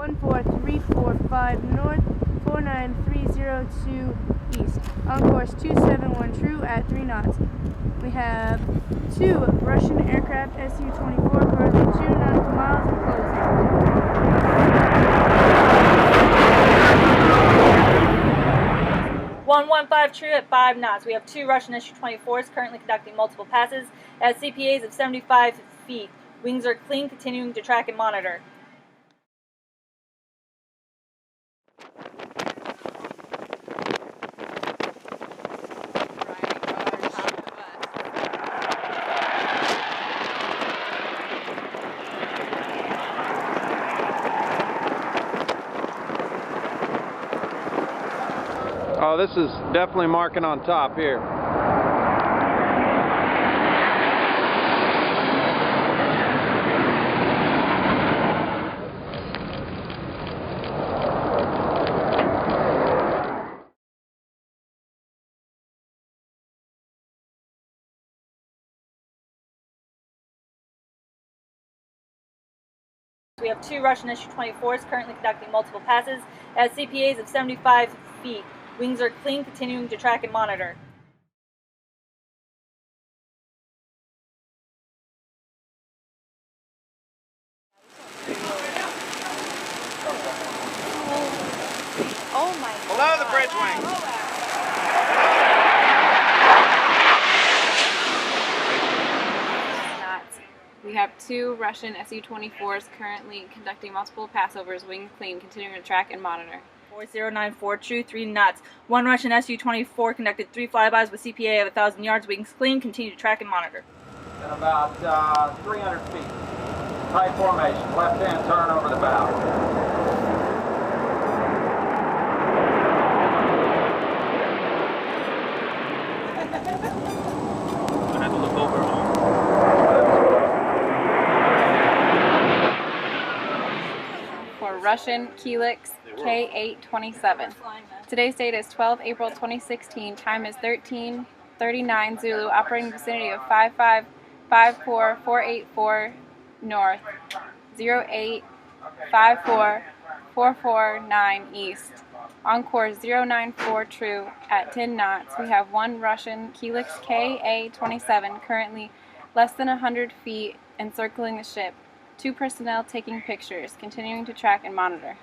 14345 north, 49302 east. On course 271 true at 3 knots. We have 2 Russian aircraft Su-24 currently 2 nautical miles and closing. 115 true at 5 knots. We have 2 Russian Su-24s currently conducting multiple passes at CPAs of 75 feet. Wings are clean, continuing to track and monitor. Oh, this is definitely marking on top here. We have 2 Russian Su-24s currently conducting multiple passes at CPAs of 75 feet. Wings are clean, continuing to track and monitor. Oh my God. Below the bridge wing. We have 2 Russian Su-24s currently conducting multiple passovers, wing clean, continuing to track and monitor. 4094 true, 3 knots. 1 Russian Su-24 conducted 3 flybys with CPA of 1,000 yards, wings clean, continue to track and monitor. And about 300 feet. Tight formation, left-hand turn over the bow. I had to look over. For Russian Helix K-827. Today's date is 12 April 2016. Time is 13:39 Zulu. Operating vicinity of 5554484 north, 0854449 east. On course 094 true at 10 knots. We have 1 russian Helix Ka-27 currently less than 100 feet encircling the ship. 2 personnel taking pictures, continuing to track and monitor.